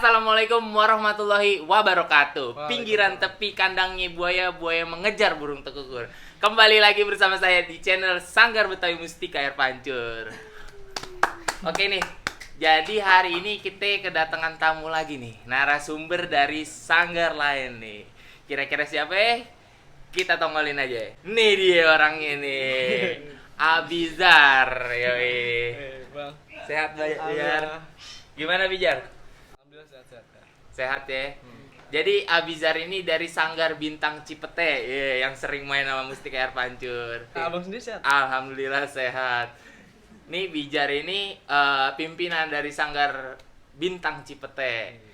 Assalamualaikum warahmatullahi wabarakatuh. Pinggiran tepi kandangnya buaya, buaya mengejar burung tekukur. Kembali lagi bersama saya di channel Sanggar Betawi Mustika Air Pancur. Oke nih, jadi hari ini kita kedatangan tamu lagi nih, narasumber dari sanggar lain nih. Kira-kira siapa Kita tongolin aja. Nih dia orangnya nih. Abizar, yoi. Bang. Sehat Bijar. Gimana Bijar? Alhamdulillah sehat-sehat. Sehat ya. Jadi Abizar ini dari Sanggar Bintang Cipete, yang sering main sama Mustika Air Pancur. Abang sendiri sehat? Alhamdulillah sehat. Nih Bijar ini pimpinan dari Sanggar Bintang Cipete.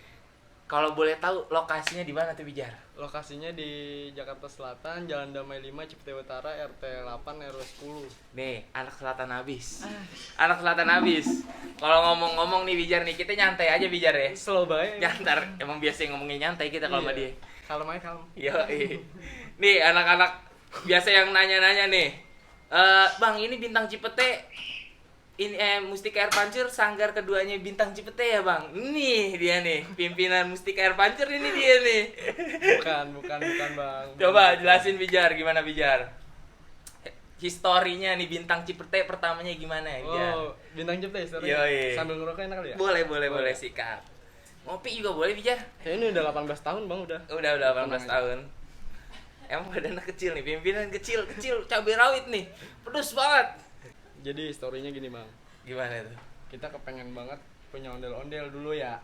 Kalau boleh tahu lokasinya di mana tuh Bijar? Lokasinya di Jakarta Selatan, Jalan Damai 5, Cipete Utara, RT 8, RW 10. Nih, anak selatan habis. Anak selatan habis. Kalau ngomong-ngomong nih Bijar nih, kita nyantai aja Bijar ya. Slow baik. Nyantar, emang biasa ngomongnya nyantai kita kalau sama dia. Kalem aja kalem. Yoi. Nih anak-anak biasa yang nanya-nanya nih. Bang, ini Bintang Cipete. Ini Mustika Air Pancur sanggar keduanya Bintang Cipete ya, Bang? Nih dia nih, pimpinan Mustika Air Pancur ini dia nih. Bukan Bang. Coba jelasin Bijar, gimana Bijar? Historinya nih Bintang Cipete pertamanya gimana ya, Bijar? Oh, Bintang Cipete historinya. Yoi. Sambil ngerokok enak kali ya? Boleh sikat. Ngopi juga boleh Bijar? Ya ini udah 18 tahun Bang udah. Udah 18 tahun. Emang badannya kecil nih, pimpinan kecil, cabai rawit nih. Pedes banget. Jadi historinya gini Bang. Gimana tuh? Kita kepengen banget punya ondel-ondel dulu ya.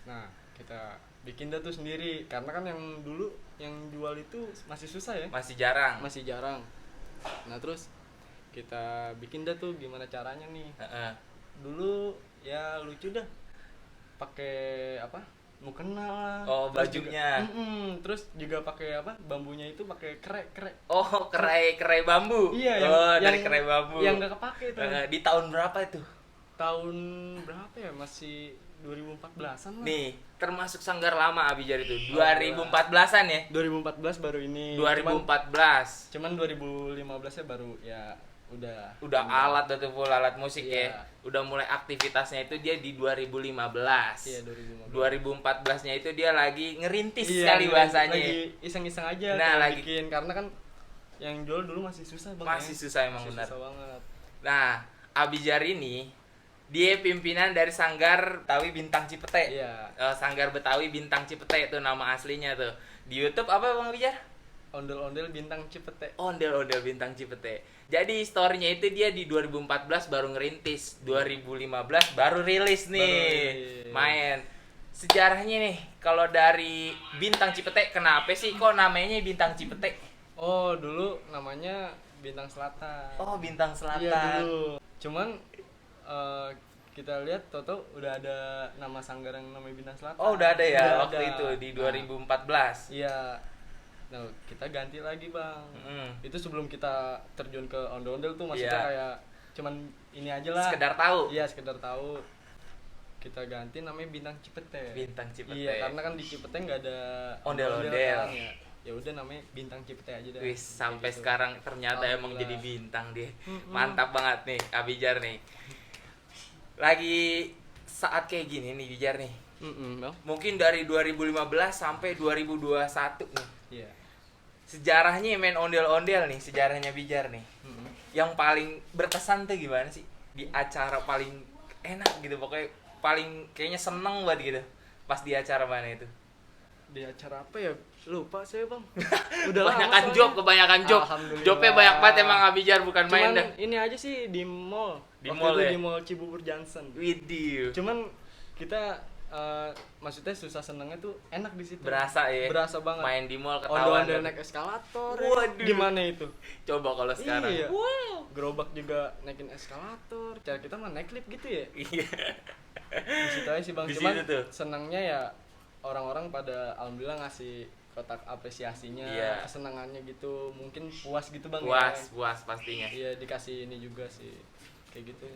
Nah, kita bikin dah tuh sendiri. Karena kan yang dulu yang jual itu masih susah ya. Masih jarang. Nah terus kita bikin dah tuh gimana caranya nih. Dulu ya lucu dah. Pakai apa? Mukena. Oh, bajunya. Terus juga pakai apa? Bambunya itu pakai kerai. Oh, kerai bambu. Iya, dari kerai bambu. Yang enggak kepake itu. Di tahun berapa itu? Tahun berapa ya? Masih 2014-an lah. Nih, termasuk sanggar lama Abizar itu. 2014-an ya? 2014 baru ini. 2014. Cuman 2015-nya baru ya udah alat tuh full alat musik ya. Udah mulai aktivitasnya itu dia di 2015. Iya, 2015. 2014-nya itu dia lagi ngerintis sekali bahasanya. Lagi iseng-iseng aja lagi bikin karena kan yang jual dulu masih susah banget. Masih susah emang benar. Susah banget. Nah, Abizar ini dia pimpinan dari Sanggar Betawi Bintang Cipete. Iya. Sanggar Betawi Bintang Cipete itu nama aslinya tuh. Di YouTube apa Bang Abizar? Ondel-ondel Bintang Cipete. Ondel-ondel Bintang Cipete. Jadi historinya itu dia di 2014 baru ngerintis, 2015 baru rilis nih. Main. Sejarahnya nih, kalau dari Bintang Cipete kenapa sih kok namanya Bintang Cipete? Oh, dulu namanya Bintang Selatan. Oh, Bintang Selatan. Iya dulu. Cuman kita lihat Toto udah ada nama sanggar yang namanya Bintang Selatan. Oh, udah ada ya udah waktu ada. itu di 2014. Iya. Nah, kita ganti lagi Bang. Itu sebelum kita terjun ke ondel-ondel tuh maksudnya kayak cuman ini aja lah. Sekedar tahu. Iya, sekedar tahu. Kita ganti namanya Bintang Cipete. Bintang Cipete. Iya, karena kan di Cipete nggak ada ondel-ondel. Kan, ya. Ya udah namanya Bintang Cipete aja dah. Wis, sampai gitu. sekarang ternyata emang jadi bintang dia. Mantap banget nih Abizar nih. Lagi saat kayak gini nih Bijar nih. Mungkin dari 2015 sampai 2021 nih. Iya. Sejarahnya main ondel-ondel nih, sejarahnya Bijar nih. Yang paling berkesan tuh gimana sih? Di acara paling enak gitu, pokoknya paling kayaknya seneng banget gitu. Pas di acara mana itu? Di acara apa ya? Lupa saya Bang. Udah kebanyakan job. Jobnya banyak banget emang Abizar bukan main dah. Ini aja sih di mall. Di mall ya? Di mall Cibubur Johnson. Widih. Cuman kita maksudnya susah senengnya tuh enak di situ. Berasa ya. Berasa banget. Main di mall ketahuan. Ondel naik eskalator. Waduh. Gimana itu? Coba kalau sekarang. Iya. Wow. Gerobak juga naikin eskalator. Cara kita mah naik lift gitu ya. Iya. Di situ aja sih Bang. Di Cuman situ tuh. senangnya ya orang-orang pada alhamdulillah ngasih kotak apresiasinya, kesenangannya gitu. Mungkin puas gitu Bang. Puas pastinya. Iya, dikasih ini juga sih. Kayak gitu.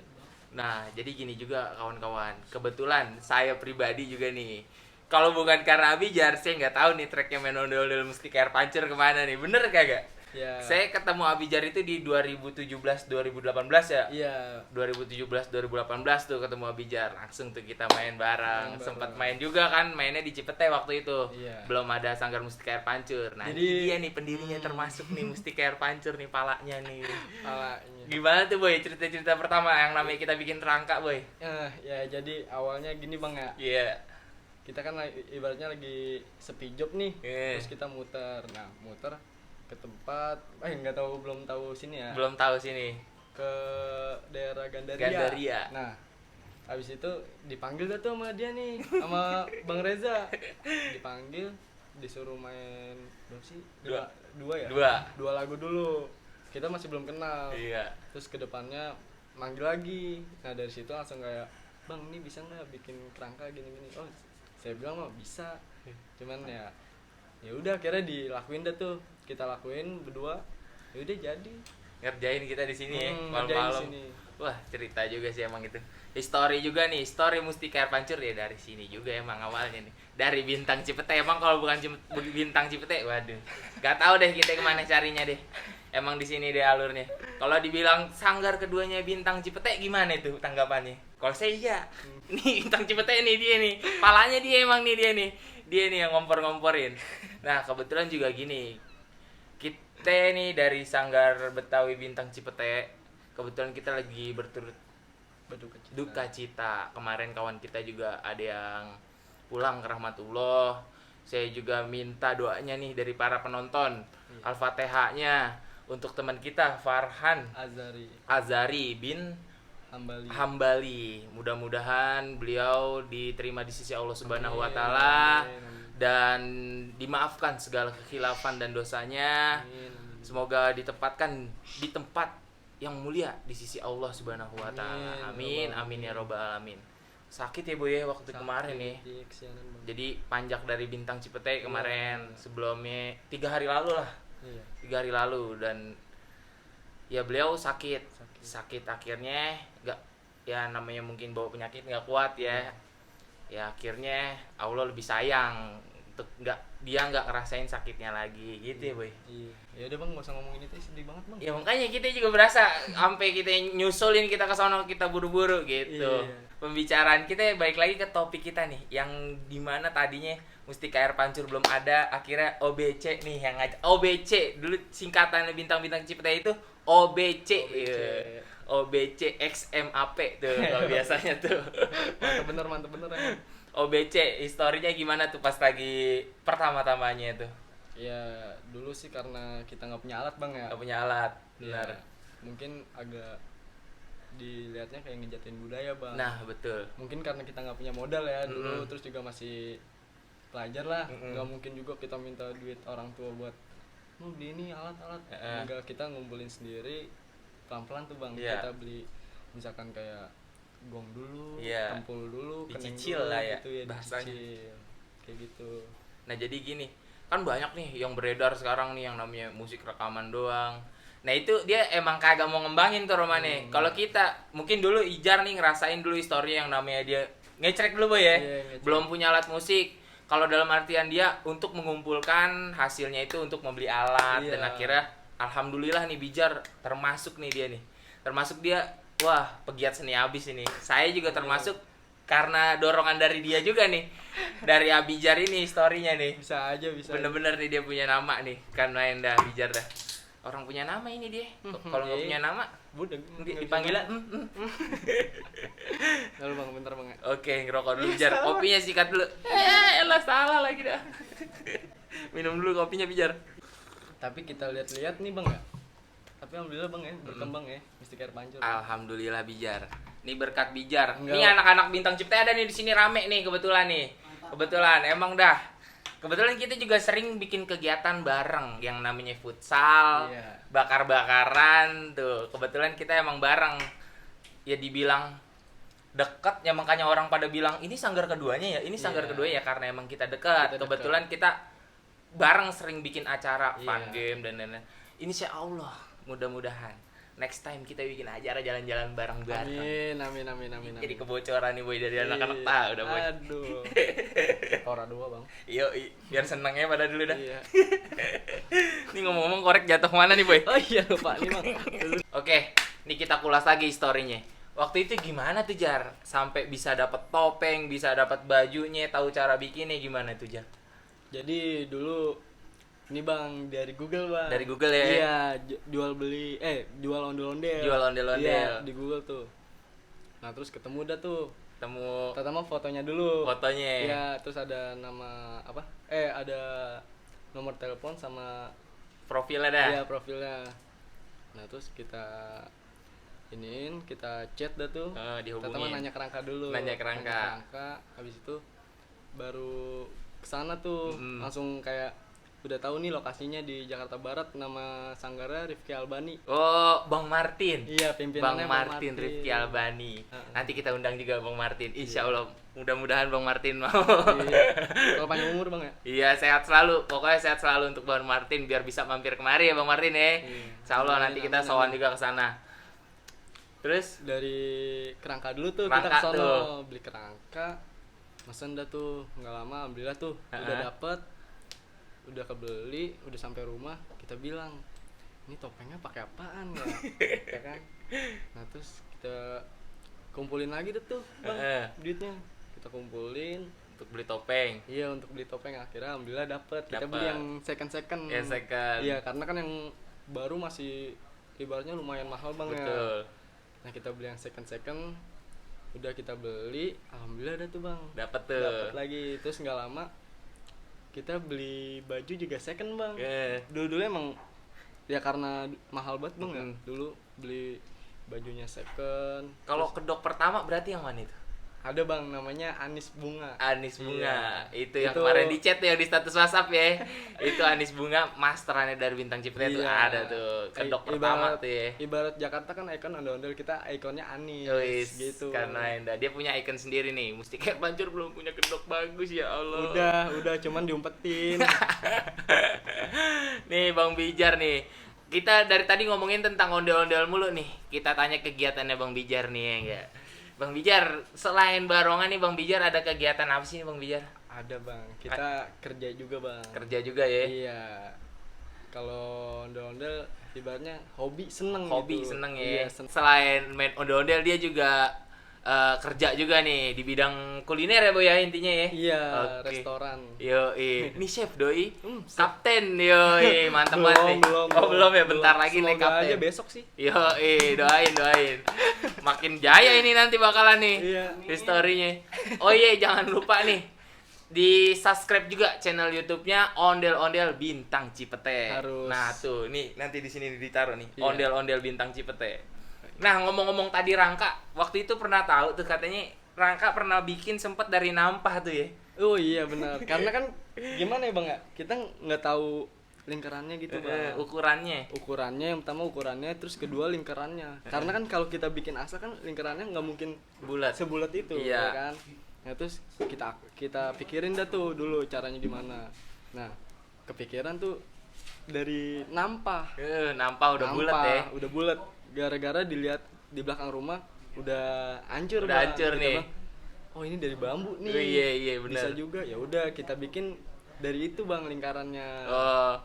Nah, jadi gini juga kawan-kawan. Kebetulan saya pribadi juga nih. Kalau bukan karena Abizar, saya nggak tahu nih tracknya main ondel-ondel Mustika Air Pancur kemana nih. Bener kagak? Ya. Saya ketemu Abijar itu di 2017 2018 ya. Iya. 2017 2018 tuh ketemu Abijar. Langsung tuh kita main bareng. Main Sempat bareng. main juga kan, mainnya di Cipete waktu itu. Iya. Belum ada Sanggar Mustika Air Pancur. Nah, Jadi- ini dia nih pendirinya termasuk nih Mustika Air Pancur nih palanya nih. Palanya. Gimana tuh Boy cerita-cerita pertama yang namanya kita bikin rangka Boy? Ya jadi awalnya gini Bang ya. Iya. Kita kan ibaratnya lagi sepi job nih. Iya. Terus kita muter. Nah, muter ke tempat belum tahu sini ya. Belum tahu sini. Ke daerah Gandaria. Gandaria. Nah, habis itu dipanggil dah tuh sama dia nih, sama Bang Reza. Dipanggil, disuruh main berapa sih? Dua ya? Dua lagu dulu. Kita masih belum kenal. Iya. Terus kedepannya manggil lagi. Nah, dari situ langsung kayak, "Bang, ini bisa nggak bikin kerangka gini-gini?" Oh, saya bilang mah bisa. Cuman ya udah akhirnya dilakuin dah tuh. Kita lakuin berdua. Ya udah jadi. Ngerjain kita di sini ya, ngerjain malam-malam. di sini. Wah, cerita juga sih emang itu. History juga nih, story Mustika Air Pancur ya dari sini juga emang awalnya nih. Dari Bintang Cipete, emang kalau bukan Bintang Cipete, waduh. Gak tahu deh kita kemana carinya deh. Emang di sini deh alurnya. Kalau dibilang sanggar keduanya Bintang Cipete gimana itu tanggapannya? Kalau saya iya. Nih Bintang Cipete nih dia nih. Palanya dia emang nih dia nih. Dia nih yang ngompor-ngomporin. Nah, kebetulan juga gini. Kita nih dari Sanggar Betawi Bintang Cipete, kebetulan kita lagi berturut duka cita. Kemarin kawan kita juga ada yang pulang ke rahmatullah. Saya juga minta doanya nih dari para penonton. Al-Fatihahnya untuk teman kita Farhan Azari bin Hambali. Mudah-mudahan beliau diterima di sisi Allah Subhanahu wa taala dan dimaafkan segala kekhilafan dan dosanya. Semoga ditempatkan di tempat yang mulia di sisi Allah Subhanahu wa taala. Amin. Amin ya robbal alamin. Sakit ya Boy ya waktu kemarin nih. Jadi panjak dari Bintang Cipete kemarin, sebelumnya 3 hari lalu lah. 3 hari lalu, dan ya beliau sakit akhirnya nggak, ya namanya mungkin bawa penyakit nggak kuat ya. Ya akhirnya Allah lebih sayang untuk dia nggak ngerasain sakitnya lagi gitu ya Boy. Iya. Ya udah Bang, nggak usah ngomongin itu, sedih banget Bang. Ya makanya kita juga berasa sampai kita nyusulin kita ke sono, kita buru-buru gitu. Iya. Pembicaraan kita balik lagi ke topik kita nih, yang dimana tadinya Mustika Air Pancur belum ada, akhirnya OBC nih yang ngajak. OBC dulu singkatannya Bintang-Bintang Cipete itu OBC. Iya. OBC XMAP tuh kalau biasanya tuh. Mantep bener emang. OBC historinya gimana tuh pas lagi pertama-tamanya tuh? Ya dulu sih karena kita nggak punya alat Bang ya. Gak punya alat, Ya, benar. mungkin agak dilihatnya kayak ngejatuhin budaya Bang. Nah betul. Mungkin karena kita nggak punya modal ya dulu, terus juga masih pelajar lah, nggak mungkin juga kita minta duit orang tua buat mau beli ini alat-alat. Enggak, kita ngumpulin sendiri pelan-pelan tuh Bang. Iya. Kita beli misalkan kayak gong dulu, Iya. tempul dulu, keneng Dicicil dulu, lah ya, gitu ya, bahasanya. dicicil. Kayak gitu. Nah jadi gini, kan banyak nih yang beredar sekarang nih yang namanya musik rekaman doang. Nah itu dia emang kagak mau ngembangin tuh Romane. Kalau kita mungkin dulu Ijar nih ngerasain dulu histori yang namanya dia ngecrek dulu Boy ya. Iya, ngecrek. Belum punya alat musik. Kalau dalam artian dia untuk mengumpulkan hasilnya itu untuk membeli alat. Iya. Dan akhirnya alhamdulillah nih Bijar termasuk nih dia nih. Termasuk dia, wah pegiat seni abis ini. Saya juga termasuk karena dorongan dari dia juga nih. Dari Abijar ini historinya nih. Bisa aja. Bener-bener nih dia punya nama nih. Kan main dah Bijar dah. Orang punya nama ini dia. Kalau nggak punya nama, Budak dipanggilnya. Lalu Bang, bentar Bang. Oke, ngerokok dulu Bijar. Kopinya sikat dulu. Elah salah lagi dah. Minum dulu kopinya Bijar. Tapi kita lihat-lihat nih Bang ya. Tapi alhamdulillah Bang ya, berkembang ya Mustika Air Pancur. Alhamdulillah Bijar. Ini berkat Bijar. Enggak. Nih anak-anak Bintang Cipta ada nih di sini rame nih kebetulan nih. Kebetulan emang dah. Kebetulan kita juga sering bikin kegiatan bareng yang namanya futsal, Iya. bakar-bakaran tuh. Kebetulan kita emang bareng. Ya dibilang deket ya, makanya orang pada bilang ini sanggar keduanya ya, ini sanggar Iya. kedua ya karena emang kita dekat. Kita Kebetulan kita bareng sering bikin acara Iya. fun game dan lain-lain. Insya Allah mudah-mudahan next time kita bikin acara jalan-jalan bareng-bareng. Amin. Jadi kebocoran nih Boy dari anak-anak tahu udah Boy. Aduh. Ora 2 bang. Biar senangnya pada dulu dah. Iya. Ini ngomong-ngomong korek jatuh mana nih boy? Oh iya lupa nih bang. Oke, ini kita kulas lagi historinya. Waktu itu gimana tuh Jar? Sampai bisa dapat topeng, bisa dapat bajunya, tahu cara bikinnya gimana tuh Jar? Jadi dulu ini bang dari Google bang. Dari Google ya? Iya, jual ondel-ondel. Jual ondel-ondel. Iya, di Google tuh. Nah terus ketemu dah tuh. Temu Pertama fotonya dulu. fotonya. Iya, terus ada nama apa? Ada nomor telepon sama Profilnya dah. iya profilnya. Nah terus kita kita chat dah tuh. Dihubungin. Pertama nanya kerangka dulu. Nanya kerangka. Habis itu baru kesana tuh langsung kayak udah tahu nih lokasinya di Jakarta Barat, nama Sanggara Rifki Albani. Oh, Bang Martin. Iya, pimpinannya Bang Martin Rifki Albani. Nanti kita undang juga Bang Martin. Insya Allah, mudah-mudahan Bang Martin mau. Iya. Kalau panjang umur bang ya. Iya, sehat selalu. Pokoknya sehat selalu untuk Bang Martin biar bisa mampir kemari ya Bang Martin ya. Insya Allah nanti kita sowan juga ke sana. Terus dari kerangka dulu tuh Kerangka kita kesana tuh. beli kerangka, mesen dah tuh nggak lama, alhamdulillah tuh udah dapet, udah kebeli, udah sampai rumah kita bilang ini topengnya pakai apaan ya, ya kan? Nah terus kita kumpulin lagi deh tuh bang duitnya, kita kumpulin untuk beli topeng. iya untuk beli topeng, akhirnya alhamdulillah dapet. Kita beli yang second. Ya second. Iya karena kan yang baru masih ibaratnya lumayan mahal bang. Betul. Ya. Nah kita beli yang second, udah kita beli, alhamdulillah ada tuh bang. Dapat tuh. Dapat lagi, terus nggak lama kita beli baju juga second bang. Dulu emang ya karena mahal banget bang ya. Dulu beli bajunya second. Kalau kedok pertama berarti yang mana itu? Ada bang, namanya Anis Bunga. Anis Bunga. Iya. Itu yang kemarin di chat tuh, yang di status WhatsApp ya. Itu Anis Bunga, masterannya dari Bintang Cipete tuh ada tuh. Kedok pertama tuh ya. Ibarat Jakarta kan ikon ondel-ondel, kita ikonnya Anis. Gitu. Karena dia punya ikon sendiri nih. Mustika Air Pancur belum punya kedok bagus ya Allah. Udah cuman diumpetin. Nih Bang Bijar nih. Kita dari tadi ngomongin tentang ondel-ondel mulu nih. Kita tanya kegiatannya Bang Bijar nih ya enggak? Bang Bijar, selain barongan nih Bang Bijar ada kegiatan apa sih Bang Bijar? Ada bang, kita kerja juga bang. Kerja juga ya? Iya. Kalau ondel-ondel ibaratnya hobi seneng gitu. Seneng Iya, ya? Selain main ondel-ondel dia juga kerja juga nih di bidang kuliner ya Boy ya intinya ya? Iya, Oke. restoran. Yoi, ini chef doi, chef. kapten yoi, mantap banget nih. Belum ya, bentar lagi nih Semoga kapten. aja besok sih. Yoi, doain. Makin jaya ini nanti bakalan nih Iya. historinya. Oh iya, jangan lupa nih di subscribe juga channel YouTube-nya Ondel-Ondel Bintang Cipete. Harus. Nah tuh, nih nanti di sini ditaruh nih, Iya. Ondel-Ondel Bintang Cipete. Nah ngomong-ngomong tadi Rangka, waktu itu pernah tahu tuh katanya Rangka pernah bikin sempet dari nampah tuh ya. Oh iya benar. Karena kan gimana ya bang ya, kita nggak tahu lingkarannya gitu bang. Ukurannya yang pertama ukurannya, terus kedua lingkarannya. Karena kan kalau kita bikin asa kan lingkarannya nggak mungkin Bulat. sebulat itu, ya Iya. kan. Nah terus kita pikirin dah tuh dulu caranya gimana. Nah kepikiran tuh dari nampah. Nampah udah bulat ya. Udah bulat. Gara-gara dilihat di belakang rumah udah hancur. Udah Bang. hancur Kita nih. bilang, oh ini dari bambu nih. Oh, iya benar. Bisa juga. Ya udah kita bikin dari itu bang lingkarannya. Oh,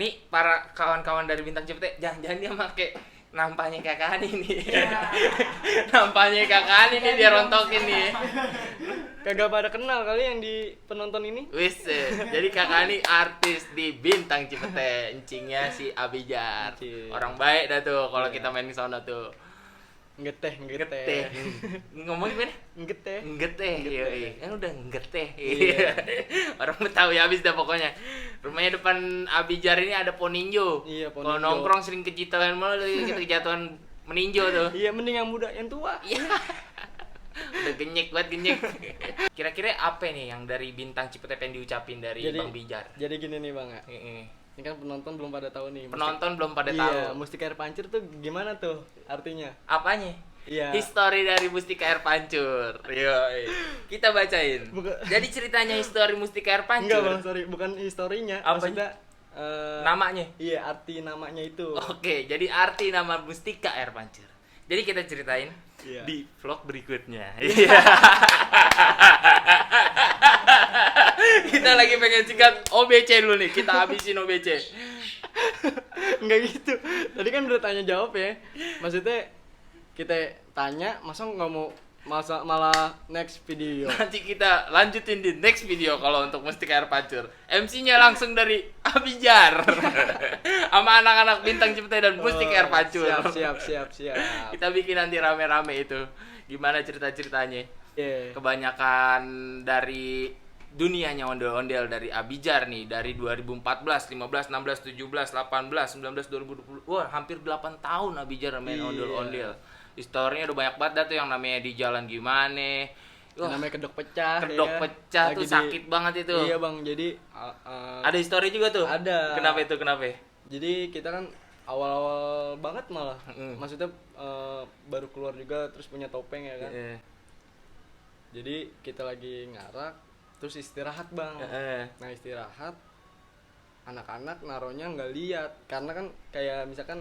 nih para kawan-kawan dari Bintang Cipete, jangan-jangan dia pakai nampaknya Kakak Ani nih. Nampaknya Kakak Ani nih dia rontokin nih. Kagak pada kenal kali yang di penonton ini. Wis, jadi Kakak Ani artis di Bintang Cipete, encingnya si Abijar. Encing. Orang baik dah tuh kalau Iya. kita main di sana tuh. Ngeteh. Ngomong gimana? Ngeteh. Ngeteh, yoi. Kan udah ngeteh. Iya. Orang Betawi habis dah pokoknya. Rumahnya depan Abijar ini ada Poninjo. Iya, Kalau Poninjo. nongkrong sering kejatuhan malah kita kejatuhan meninjo tuh. Iya mending yang muda, yang tua. Iya. Udah genyek. Kira-kira apa nih yang dari Bintang Cipete pengen diucapin dari Bang Bijar? Jadi gini nih bang ya. Ini kan penonton belum pada tahu nih. Penonton belum pada Iya, tahu. Mustika Air Pancur tuh gimana tuh artinya? Apanya? Iya. Histori dari Mustika Air Pancur. Yoi. Kita bacain. Jadi ceritanya histori Mustika Air Pancur. Enggak bang, sorry, bukan historinya. Apa Maksudnya namanya? Iya, arti namanya itu. Oke, jadi arti nama Mustika Air Pancur. Jadi kita ceritain Iya. di vlog berikutnya. Iya. Kita lagi pengen sikat OBC dulu nih. Kita habisin OBC. Enggak gitu. Tadi kan udah tanya jawab ya. Maksudnya kita tanya, masa malah next video. Nanti kita lanjutin di next video kalau untuk Mustika Air Pancur. MC-nya langsung dari Abijar. Sama anak-anak Bintang Cipete dan Mustika Air Pancur. Siap. Kita bikin nanti rame-rame itu. Gimana cerita-ceritanya? Yeah. Kebanyakan dari dunianya ondel-ondel dari Abijar nih, dari 2014, 15, 16, 17, 18, 19, 2020. Wah, hampir 8 tahun Abijar main Iya. ondel-ondel. Historinya udah banyak banget dah tuh, yang namanya di jalan gimana. Yang namanya kedok pecah. Kedok ya. pecah tuh Lagi sakit banget itu. Iya bang, jadi Ada histori juga tuh. Ada. Kenapa itu? Jadi kita kan awal-awal banget malah. Mm. Maksudnya baru keluar juga terus punya topeng ya kan. Heeh. Jadi kita lagi ngarak terus istirahat bang. Nah istirahat anak-anak naruhnya nggak lihat karena kan kayak misalkan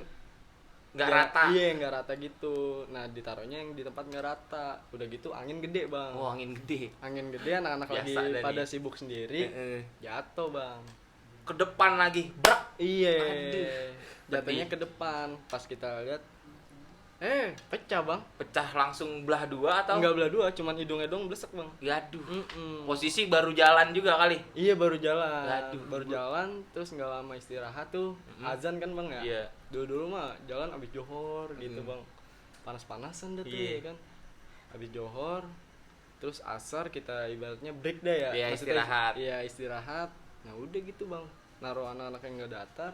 Nggak ya, rata. Iya nggak rata gitu. Nah ditaruhnya yang di tempat nggak rata. Udah gitu angin gede bang. Oh, angin gede. Angin gede anak-anak lagi Biasa dah pada nih. sibuk sendiri. Jatuh bang. Ke depan lagi, brak. Iya. Aduh. Jatuhnya ke depan. Pas kita lihat, pecah bang. Pecah langsung belah dua atau? Enggak belah dua, cuman hidungnya dong blesek bang. Gaduh. Mm-mm. Posisi baru jalan juga kali. Iya baru jalan. Aduh. Baru jalan, terus nggak lama istirahat tuh. Azan kan bang ya. Iya. Dulu mah jalan abis johor gitu bang. Panas-panasan deh tuh Iya. ya kan. Abis johor, terus asar kita ibaratnya break deh ya. Iya, Maksudnya, istirahat. Iya istirahat. Nah udah gitu bang. Naruh anak-anak yang nggak datar,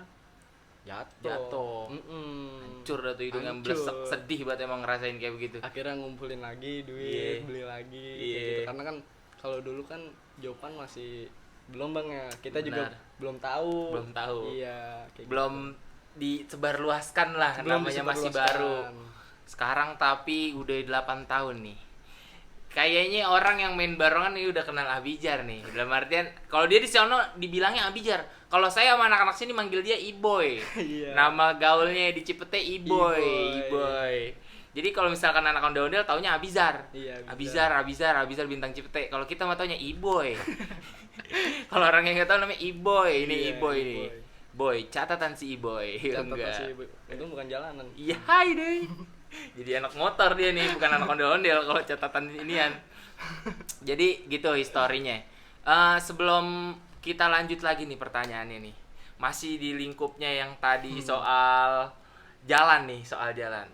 Jatuh. Mm-mm. Hancur dah tuh hidungnya Hancur. blesek. Sedih banget emang ngerasain kayak begitu. Akhirnya ngumpulin lagi duit, Iya. beli lagi Iya. kayak gitu. Karena kan kalau dulu kan Jopan masih belum bang ya. Kita juga Benar. belum tahu. Belum tahu. Iya, kayak Belum disebarluaskan lah, gitu. Belum namanya masih disebarluaskan. baru. Sekarang tapi udah 8 tahun nih. Kayaknya orang yang main barengan nih udah kenal Abijar nih. Dalam artian kalau dia di sono dibilangnya Abijar. Kalau saya sama anak-anak sini manggil dia E-boy. Iya. Nama gaulnya di Cipete E-boy, E-boy. E-boy. Jadi kalau misalkan anak ondel-ondel taunya Abizar. Iya, Abizar Bintang Cipete. Kalau kita mah taunya E-boy. Kalau orang yang nggak tahu namanya E-boy, ini Iya, E-boy ini. E-boy. Boy, catatan si E-boy. Catatan Enggak. sih, itu bukan jalanan. Iya, hai deh. Jadi anak motor dia nih, bukan anak ondel-ondel kalau catatan inian. Jadi gitu historinya. Sebelum kita lanjut lagi nih pertanyaannya nih. Masih di lingkupnya yang tadi soal jalan nih, soal jalan.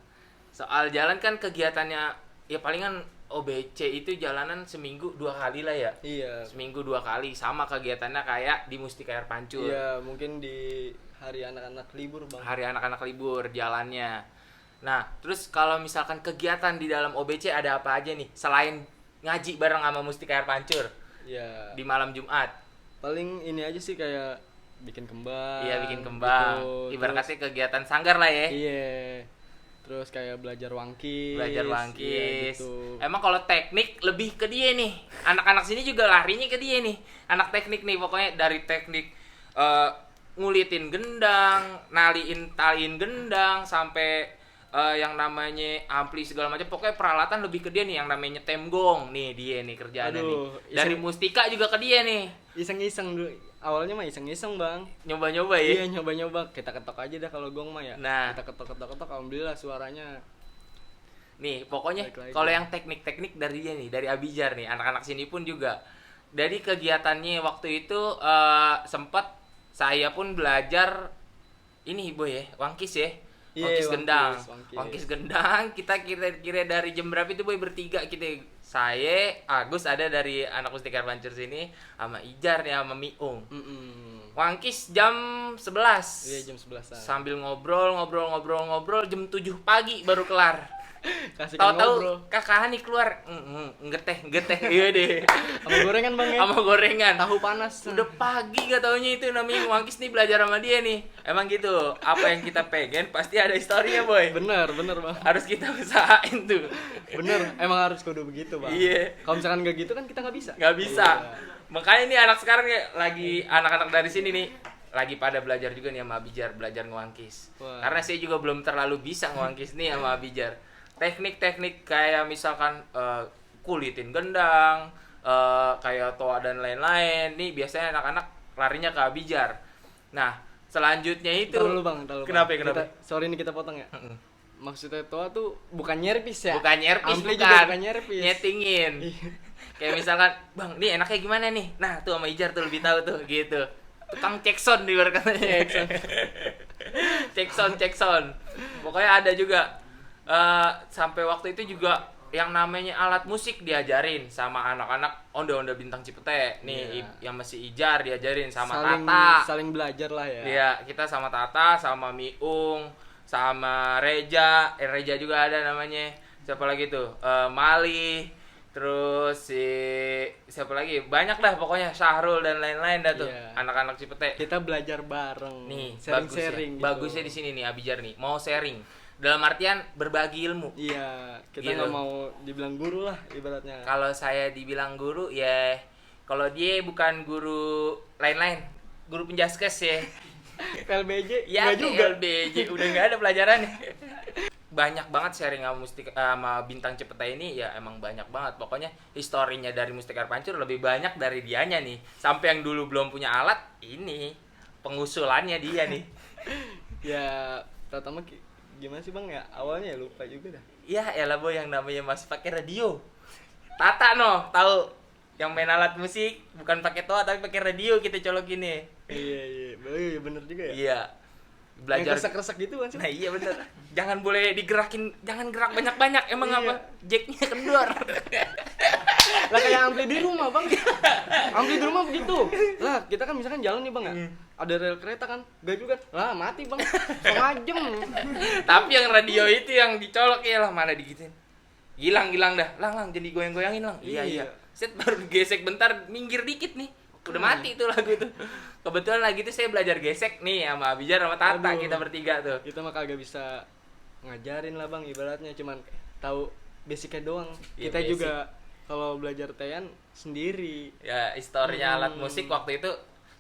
Soal jalan kan kegiatannya ya palingan OBC itu jalanan seminggu 2 kali lah ya. Iya. Seminggu 2 kali, sama kegiatannya kayak di Mustika Air Pancur. Iya, mungkin di hari anak-anak libur bang. Hari anak-anak libur jalannya. Nah, terus kalau misalkan kegiatan di dalam OBC ada apa aja nih selain ngaji bareng sama Mustika Air Pancur Iya. di malam Jumat? Paling ini aja sih kayak bikin kembang. Iya, bikin kembang. gitu. Ibaratnya kegiatan sanggar lah ya. Iya. Terus kayak belajar wangkis. Belajar Iya, wangkis. gitu. Emang kalau teknik lebih ke dia nih. Anak-anak sini juga larinya ke dia nih. Anak teknik nih pokoknya dari teknik ngulitin gendang, taliin gendang sampai yang namanya ampli segala macam. Pokoknya peralatan lebih ke dia nih, yang namanya nyetem gong. Nih dia nih kerjaannya Aduh, nih. Dari Mustika juga ke dia nih. Iseng-iseng dulu. Awalnya mah iseng-iseng bang. Nyoba-nyoba ya. Iya nyoba-nyoba. Kita ketok aja dah kalau gong mah ya. Nah. Kita ketok. Alhamdulillah suaranya. Nih, pokoknya Baik lagi. kalau yang teknik-teknik dari dia nih, dari Abijar nih, anak-anak sini pun juga. Dari kegiatannya waktu itu sempat saya pun belajar ini Boy ya, wangkis ya. Iya, Wangkis gendang. wangkis. Wangkis gendang, kita kira-kira dari jam berapa itu Boy bertiga kita. Saya, Agus ada dari anak Mustika Air Pancur sini sama Ijar nih sama Miung. Wangkis jam 11. Iya jam 11-an. Sambil ngobrol jam 7 pagi baru kelar. Kasih Tahu-tahu kakak Hani keluar, ngeteh, iya deh. Sama gorengan bang ya. Sama gorengan. Tahu panas. Udah pagi gak taunya itu namanya wangkis nih belajar sama dia nih. Emang gitu, apa yang kita pengen pasti ada historinya Boy. Bener bang. Harus kita usahain tuh. Bener, emang harus kudu begitu bang. Iya. Kalau misalkan nggak gitu kan kita nggak bisa. Nggak bisa. Iya. Makanya nih anak sekarang ya, lagi anak-anak dari sini nih lagi pada belajar juga nih sama Abijar, belajar ngewangkis. Wah. Karena saya juga belum terlalu bisa ngewangkis nih sama Abijar. Teknik-teknik kayak misalkan kulitin gendang, kayak toa dan lain-lain. Nih biasanya anak-anak larinya ke Abijar. Nah, selanjutnya itu Ntar dulu bang. Kenapa? Sorry nih kita potong ya. Maksudnya toa tuh bukan nyerpis ya? Bukan nyerpis, Ampli bukan. juga bukan nyerpis. Nyetingin. Kayak misalkan, "Bang, nih enaknya gimana nih?" Nah, tuh sama Ijar tuh lebih tahu tuh gitu. Tukang cek sound di luar katanya. Cek sound. Pokoknya ada juga sampai waktu itu juga yang namanya alat musik diajarin sama anak-anak Onda-Onda Bintang Cipete. Nih yang masih Ijar diajarin sama Tata. Saling belajar lah ya. Iya, kita sama Tata, sama Miung, sama Reja juga ada namanya. Siapa lagi tuh? Mali, terus siapa lagi? Banyak dah pokoknya, Syahrul dan lain-lain dah tuh. Anak-anak Cipete. Kita belajar bareng. Nih, sharing-sharing bagusnya di sini nih Abijar nih, mau sharing. Dalam artian berbagi ilmu. Iya, kita Gitu. nggak mau dibilang guru lah ibaratnya. Kalau saya dibilang guru ya, kalau dia bukan guru lain-lain, guru penjaskes ya. PLBJ Ya nggak juga. LBJ udah nggak ada pelajarannya. Banyak banget sharing sama Bintang Cipete ini, ya emang banyak banget. Pokoknya historinya dari Mustika Air Pancur lebih banyak dari dianya nih. Sampai yang dulu belum punya alat, ini pengusulannya dia nih. Ya pertama gimana sih bang ya, awalnya ya lupa juga dah. Ya elah boy, yang namanya masih pakai radio. Tata no, tahu yang main alat musik bukan pakai toa tapi pakai radio kita colok ini. Iya bener juga ya. Iya. Belajar yang kresek-kresek gitu kan sih. Nah iya bener. Jangan boleh digerakin, jangan gerak banyak-banyak. Emang Iya. apa? Jacknya kendor. Lah kayak ampli di rumah bang. Ampli di rumah begitu. Lah kita kan misalkan jalan nih bang ya, ada rel kereta kan, gak juga. Lah mati bang. Setengah jam. Tapi yang radio itu yang dicolok ya lah, mana digituin. Gilang dah. Lang jadi goyang-goyangin lang. Iya. Set baru gesek bentar, minggir dikit nih. Udah mati tuh lagu tuh. Kebetulan lagi tuh saya belajar gesek nih sama Abijar sama Tata. Aduh. Kita bertiga tuh. Kita mah kagak bisa ngajarin lah bang, ibaratnya cuman tahu basicnya doang. Iya, Kita basic. juga kalau belajar tean sendiri. Ya historinya alat musik waktu itu,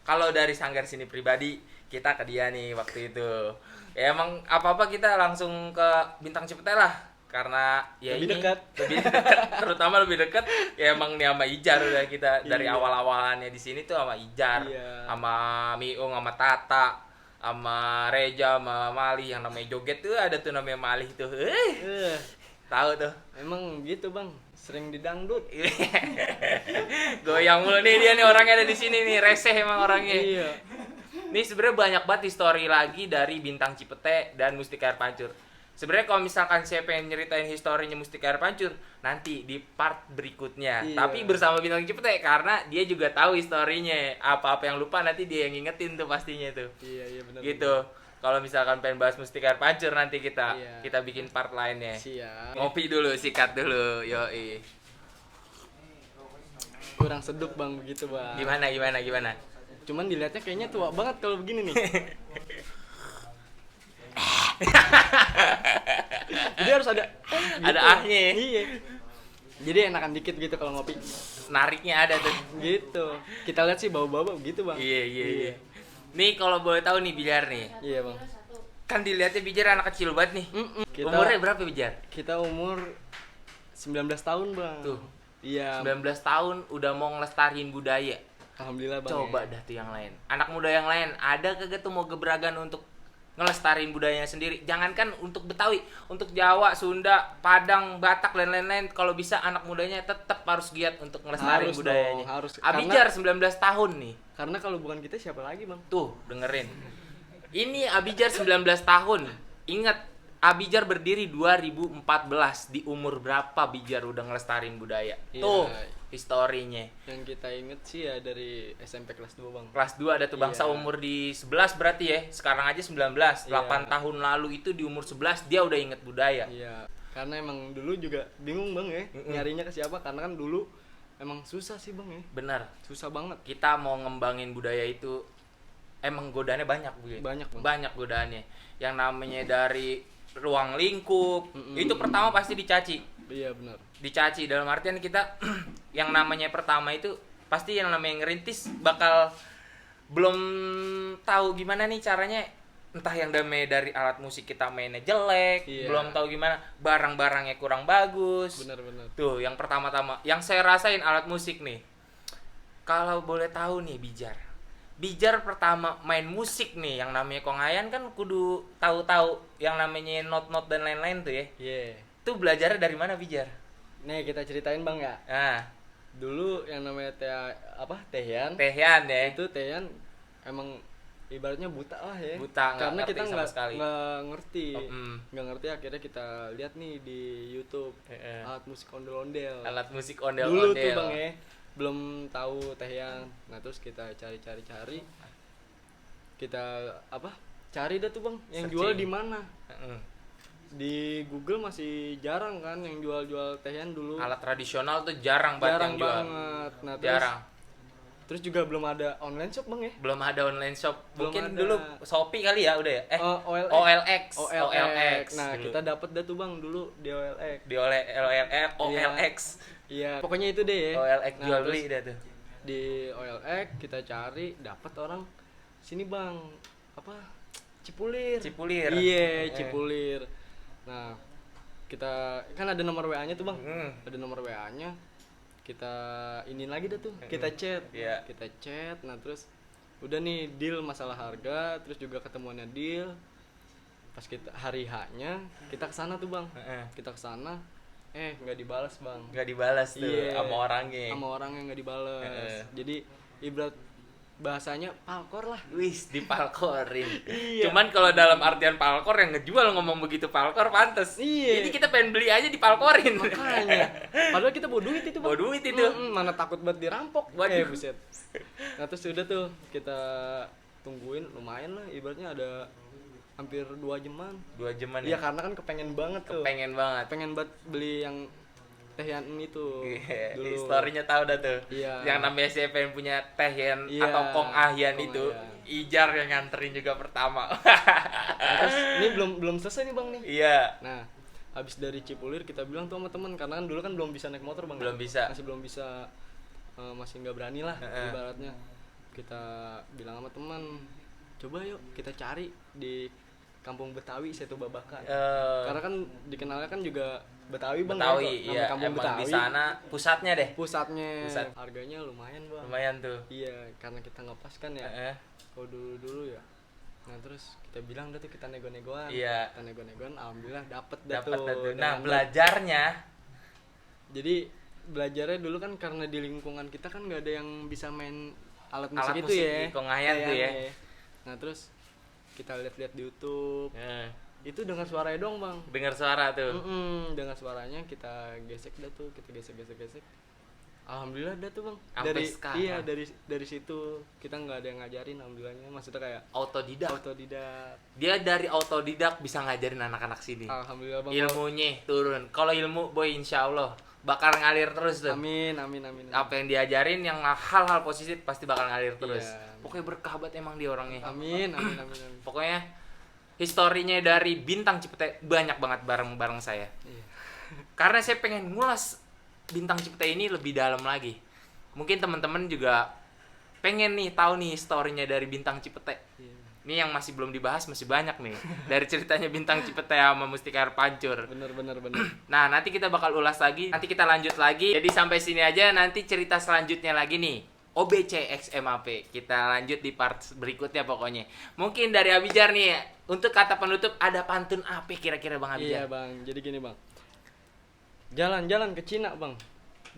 kalau dari Sanggar Sini pribadi kita ke dia nih waktu itu. Ya emang apa-apa kita langsung ke Bintang Cipete lah, karena ya Lebih ini dekat. lebih dekat, terutama lebih dekat. Ya emang nih sama Ijar udah kita dari Iya. awal-awalannya di sini tuh sama Ijar, Iya. sama Miung, sama Tata, sama Reja, sama Mali. Yang namanya joget tuh ada tuh namanya Mali tuh. Tahu tuh. Emang gitu bang, sering didangdut. Goyang mulu nih dia nih, orangnya ada di sini nih, reseh emang orangnya. Iya. Nih sebenarnya banyak banget histori lagi dari Bintang Cipete dan Mustika Air Pancur. Sebenarnya kalau misalkan saya pengen nyeritain historinya Mustika Air Pancur, nanti di part berikutnya. Iya. Tapi bersama Bintang Cipete, karena dia juga tahu historinya. Apa-apa yang lupa nanti dia yang ngingetin tuh pastinya tuh. Iya benar. Gitu. Kalau misalkan pengen bahas Mustika Air Pancur, nanti kita Iya. bikin part lainnya. Siap. Ngopi dulu, sikat dulu. Yoi. Kurang sedup bang begitu bang. Gimana? Cuman dilihatnya kayaknya tua banget kalau begini nih. Jadi harus ada Ada ahnya. Iya. Jadi enakan dikit gitu kalau ngopi. Nariknya ada tuh. Gitu. Kita lihat sih bau-bau gitu bang. Iya. Nih kalau boleh tahu nih Bijar nih. Iya bang. Kan dilihatnya Bijar anak kecil banget nih. Umurnya berapa Bijar? Kita umur 19 tahun bang. Tuh. Iya. 19 tahun udah mau ngelestariin budaya. Alhamdulillah bang. Coba dah tuh yang lain. Anak muda yang lain ada kagak tuh mau gebragan untuk ngelestariin budayanya sendiri. Jangankan untuk Betawi, untuk Jawa, Sunda, Padang, Batak dan lain-lain, kalau bisa anak mudanya tetap harus giat untuk ngelestariin Harus budayanya. dong, harus. Abijar 19 tahun nih. Karena kalau bukan kita siapa lagi bang? Tuh, dengerin. Ini Abijar 19 tahun. Ingat, Abijar berdiri 2014. Di umur berapa Bijar udah ngelestariin budaya? Iya. Tuh, historinya. Yang kita inget sih ya dari SMP kelas 2 bang. Kelas 2 ada tuh bangsa Iya. umur di 11 berarti ya. Sekarang aja 19. 8 Iya. tahun lalu itu di umur 11 dia udah inget budaya. Iya. Karena emang dulu juga bingung bang ya. Nyarinya ke siapa. Karena kan dulu emang susah sih bang ya. Bener. Susah banget. Kita mau ngembangin budaya itu emang godaannya banyak Bu. Banyak, Bang. Banyak godaannya. Yang namanya dari ruang lingkup, itu pertama pasti dicaci. Iya benar. Dicaci dalam artian kita yang namanya pertama itu pasti yang namanya ngerintis bakal belum tahu gimana nih caranya entah yang dari alat musik kita mainnya jelek, Iya. belum tahu gimana, barang-barangnya kurang bagus. Benar-benar. Tuh, yang pertama-tama, yang saya rasain alat musik nih. Kalau boleh tahu nih Bijar pertama main musik nih, yang namanya Kongayan kan kudu tahu-tahu yang namanya not-not dan lain-lain tuh ya. Iya. Tuh belajarnya dari mana Bijar? Nih kita ceritain Bang ya. Nah, Dulu yang namanya Tehian. Tehian ya. Itu Tehian emang ibaratnya buta lah ya. Buta, nggak karena ngerti kita sama sekali. nggak ngerti. Mm. Ngerti, akhirnya kita lihat nih di YouTube alat musik ondel-ondel. Alat musik Dulu ondel-ondel. tuh Bang ya, belum tahu Tehian. Nah, terus kita cari. Kita cari dah tuh Bang, yang Searching. jual di mana? Mm. Di Google masih jarang kan yang jual Tehian dulu. Alat tradisional tuh jarang banget Jarang yang jual. banget. Nah, terus juga belum ada online shop Bang ya. Belum ada online shop. Belum Mungkin ada. dulu Shopee kali ya udah ya. OLX. OLX. Nah, dulu. kita dapet dah tuh Bang dulu di OLX. di OLX. Iya, pokoknya itu deh ya. OLX Nah, jual terus beli dah tuh. di OLX kita cari, dapat orang sini Bang, Cipulir. Iya, Cipulir. Nah, kita kan ada nomor WA-nya tuh Bang. Ada nomor WA-nya. Kita ini lagi dah tuh, kita chat. Iya. Kita chat, nah terus udah nih deal masalah harga, terus juga ketemuannya deal. Pas kita hari H-nya kita kesana tuh Bang. Kita kesana, nggak dibalas Bang. Nggak dibalas tuh Iya. sama orangnya. Sama orangnya nggak dibalas. Jadi ibarat bahasanya palkor lah. Wis dipalkorin. Iya. Cuman kalau dalam artian palkor yang ngejual ngomong begitu palkor pantes. Iya. Jadi kita pengen beli aja dipalkorin. Makanya. Padahal kita bawa duit itu Bang. Bawa duit itu. Mana takut banget dirampok. Waduh. Buset. Nah terus udah tuh kita tungguin, lumayan lah. Ibaratnya ada hampir 2 jaman. 2 jaman Iya ya. karena kan kepengen banget tuh. Pengen banget. Pengen banget beli yang Tehian itu. Iya, Dulu. historinya tahu dah tuh. Iya. Yang namanya siapa yang punya Tehian Iya, atau Kong Ahyan Kong itu, Ahyan. Ijar yang nganterin juga pertama. Nah, terus ini belum selesai nih Bang nih. Iya. Nah, habis dari Cipulir kita bilang tuh sama teman, karena kan dulu kan belum bisa naik motor Bang. Belum bisa. Masih belum bisa, masih nggak berani lah ibaratnya. Kita bilang sama teman, coba yuk kita cari di Kampung Betawi Setu Babakan. Karena kan dikenalnya kan juga Betawi Bang. Betawi, ya, iya. Kampung Emang Betawi. di sana pusatnya deh. Pusatnya. Pusat. Harganya lumayan Bang. Lumayan tuh. Iya, karena kita ngepas kan ya. Kalau dulu ya. Nah terus kita bilang dah tuh kita nego-negoan. Iya. Kita nego-negoan, alhamdulillah dapet dah Dapat tuh. dah tuh. Nah, Dengan- belajarnya Jadi belajarnya dulu kan karena di lingkungan kita kan nggak ada yang bisa main alat musik Alat itu musik ya. di Kongayan tuh ya. Nah terus kita lihat-lihat di YouTube. Heeh. Itu dengar suaranya dong Bang. Dengar suara tuh. Dengar suaranya kita gesek dah tuh, kita gesek. Alhamdulillah dah tuh Bang. Sampai sekarang. Iya dari situ kita nggak ada yang ngajarin alhamdulillahnya. Maksudnya kayak Autodidak. autodidak. Dia dari autodidak bisa ngajarin anak-anak sini. Alhamdulillah Bang. Ilmunya turun. Kalau ilmu boy insya Allah bakal ngalir terus tuh. Amin. Apa yang diajarin yang hal-hal positif pasti bakal ngalir terus. Iya. Pokoknya berkah banget emang dia orangnya. Amin. Pokoknya historinya dari Bintang Cipete banyak banget bareng saya. Iya. Karena saya pengen ngulas Bintang Cipete ini lebih dalam lagi. Mungkin teman-teman juga pengen nih tahu nih historinya dari Bintang Cipete. Iya. Ini yang masih belum dibahas masih banyak nih dari ceritanya Bintang Cipete sama Mustika Air Pancur. Bener. Nah, nanti kita bakal ulas lagi. Nanti kita lanjut lagi. Jadi sampai sini aja, nanti cerita selanjutnya lagi nih. OBC XMAP. Kita lanjut di part berikutnya pokoknya. Mungkin dari Abijar nih, untuk kata penutup ada pantun apa kira-kira Bang Abijar? Iya Bang, jadi gini Bang. Jalan-jalan ke Cina Bang.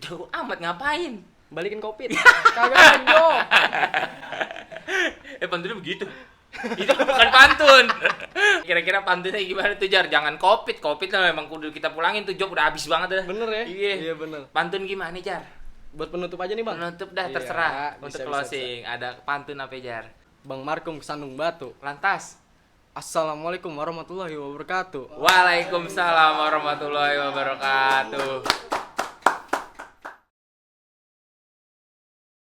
Jauh amat ngapain? Balikin Covid. Kagak Jo. Pantunnya begitu. Itu bukan pantun. Kira-kira pantunnya gimana tuh Jar? Jangan Covid lah memang kudu kita pulangin tuh, job udah habis banget dah. Bener ya? Iya bener. Pantun gimana Jar? Buat penutup aja nih Bang. Penutup dah Iya, terserah. bisa, Untuk bisa, closing ada pantun apa Jar? Bang Markum Kesandung Batu. Lantas. Assalamualaikum warahmatullahi wabarakatuh. Waalaikumsalam warahmatullahi wabarakatuh.